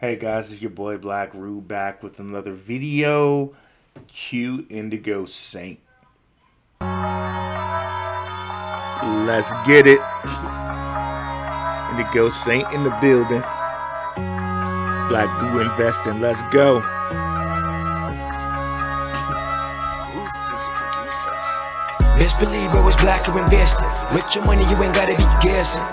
Hey guys, it's your boy Blackrue back with another video. Q Indigo Saint. Let's get it. Indigo Saint in the building. Blackrue investing. Let's go. Who's this producer? Best believe I was Blackrue investing. With your money, you ain't gotta be guessing.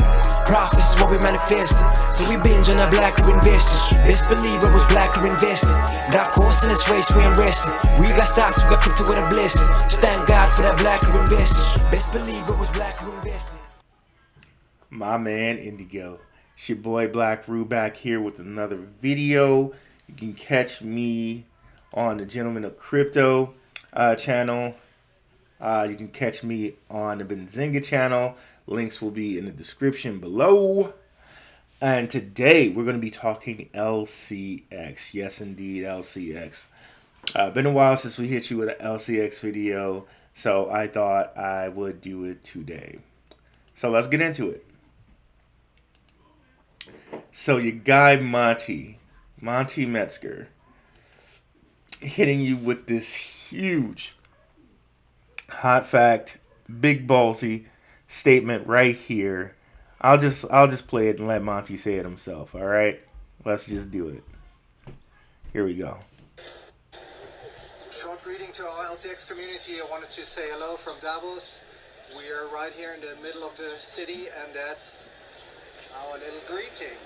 Profits is what we manifesting. So we binge on that Blackrue investing. Best believe I was Blackrue investing. Got course in this race, we ain't resting. We got stocks, we got crypto with a blessing. So thank God for that Blackrue investing. Best believe I was Blackrue investing. My man Indigo. It's your boy Blackrue back here with another video. You can catch me on the Gentleman of Crypto channel. You can catch me on the Benzinga channel. Links will be in the description below. And today we're going to be talking LCX. Yes, indeed, LCX. Been a while since we hit you with an LCX video, so I thought I would do it today. So let's get into it. So your guy Monty Metzger, hitting you with this huge hot fact, big ballsy statement right here. I'll just play it and let Monty say it himself. All right, let's just do it. Here we go. Short greeting to our LCX community. I wanted to say hello from Davos. We are right here in the middle of the city, and that's our little greeting.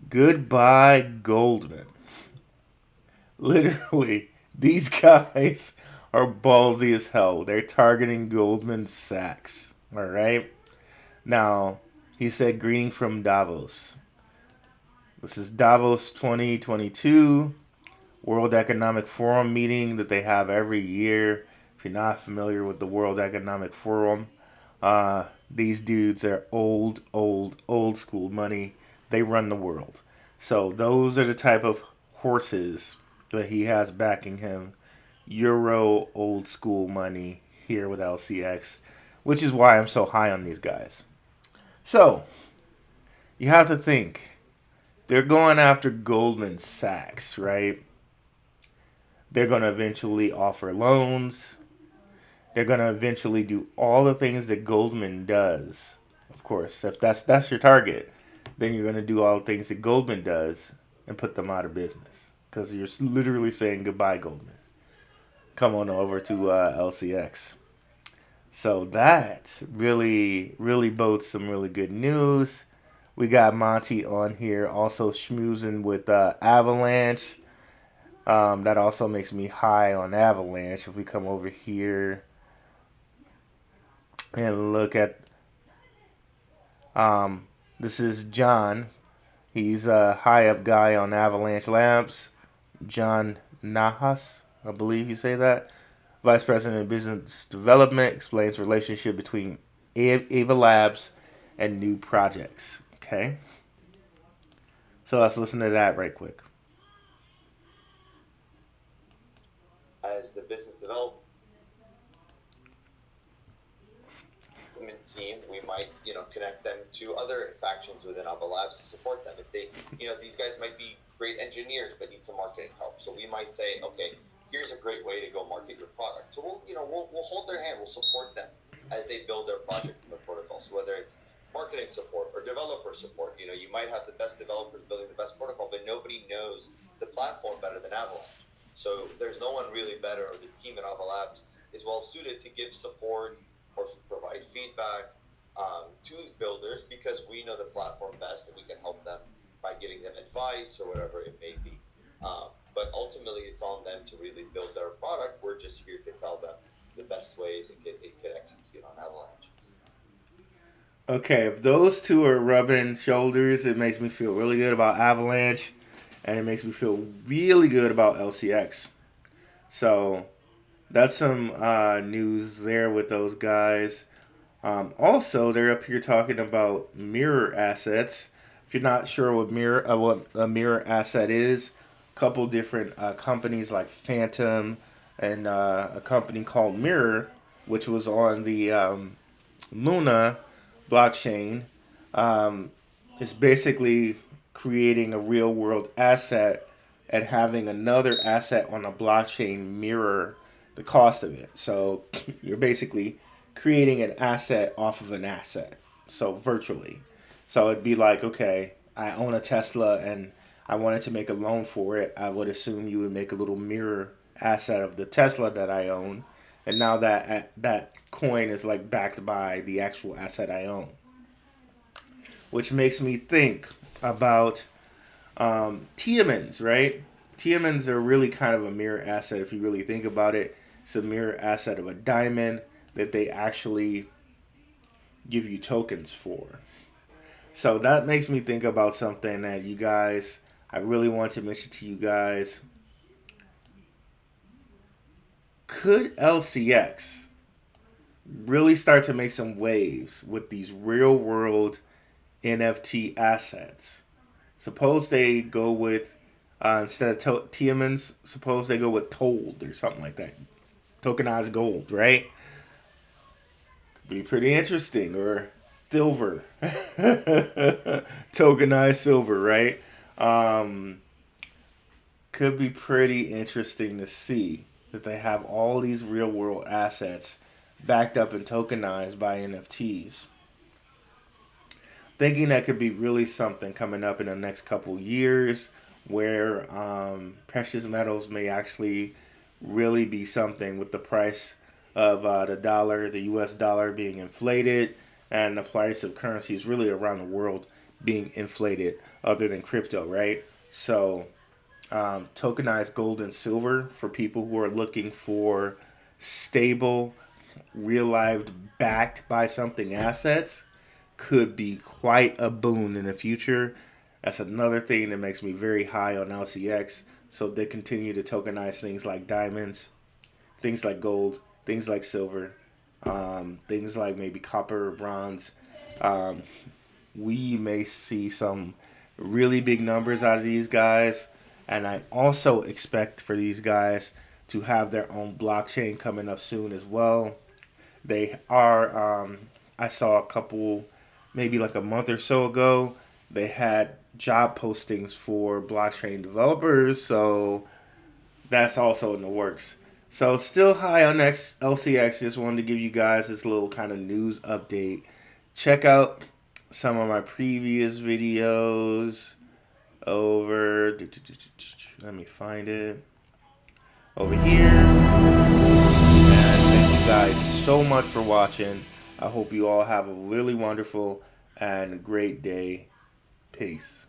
Goodbye, Goldman. Literally, these guys are ballsy as hell. They're targeting Goldman Sachs. All right. Now, he said, greeting from Davos. This is Davos 2022, World Economic Forum meeting that they have every year. If you're not familiar with the World Economic Forum, these dudes are old school money. They run the world. So those are the type of horses that he has backing him. Euro old school money here with LCX, which is why I'm so high on these guys. So you have to think, they're going after Goldman Sachs, right? They're going to eventually offer loans. They're going to eventually do all the things that Goldman does. Of course, if that's your target, then you're going to do all the things that Goldman does and put them out of business. Because you're literally saying goodbye, Goldman. Come on over to LCX. So that really bodes some really good news. We got Monty on here also schmoozing with Avalanche. That also makes me high on Avalanche. If we come over here and look at, this is John. He's a high up guy on Avalanche Labs. John Nahas, I believe you say that. Vice President of Business Development, explains relationship between Ava Labs and new projects. Okay. So let's listen to that right quick. As the business development team, we might, connect them to other factions within Ava Labs to support them. If they, these guys might be great engineers but need some marketing help. So we might say, okay, here's a great way to go market your product. So we'll hold their hand, we'll support them as they build their project and their protocols. So whether it's marketing support or developer support, you might have the best developers building the best protocol, but nobody knows the platform better than Avalanche. So there's no one really better, or the team at Ava Labs is well suited to give support or provide feedback to builders, because we know the platform best and we can help them by giving them advice or whatever it may be. But ultimately, it's on them to really build their product. We're just here to tell them the best ways it can execute on Avalanche. Okay, if those two are rubbing shoulders, it makes me feel really good about Avalanche, and it makes me feel really good about LCX. So that's some news there with those guys. Also, they're up here talking about mirror assets. If you're not sure what a mirror asset is, a couple different companies like Fantom and a company called Mirror, which was on the Luna blockchain, It's basically creating a real world asset and having another asset on a blockchain mirror the cost of it. So you're basically creating an asset off of an asset. So virtually. So it'd be like, okay, I own a Tesla and I wanted to make a loan for it. I would assume you would make a little mirror asset of the Tesla that I own. And now that coin is like backed by the actual asset I own, which makes me think about Tiamins, right? Tiamins are really kind of a mirror asset if you really think about it. It's a mirror asset of a diamond that they actually give you tokens for. So that makes me think about something that you guys, I really want to mention to you guys. Could LCX really start to make some waves with these real world NFT assets? Suppose they go with, instead of Tiamins, suppose they go with toThe or something like that. Tokenized gold, right? Could be pretty interesting. Or silver. Tokenized silver, right? Could be pretty interesting to see that they have all these real world assets backed up and tokenized by NFTs. Thinking that could be really something coming up in the next couple years where precious metals may actually really be something with the price of the dollar, the US dollar being inflated, and the price of currencies really around the world being inflated other than crypto, right? So tokenized gold and silver for people who are looking for stable, real-lived, backed by something assets could be quite a boon in the future. That's another thing that makes me very high on LCX. So they continue to tokenize things like diamonds, things like gold, things like silver, things like maybe copper or bronze. We may see some really big numbers out of these guys. And I also expect for these guys to have their own blockchain coming up soon as well. They are, I saw a couple, maybe like a month or so ago, they had job postings for blockchain developers. So that's also in the works. So still high on LCX. Just wanted to give you guys this little kind of news update. Check out some of my previous videos over, let me find it, over here. And thank you guys so much for watching. I hope you all have a really wonderful and great day. Peace.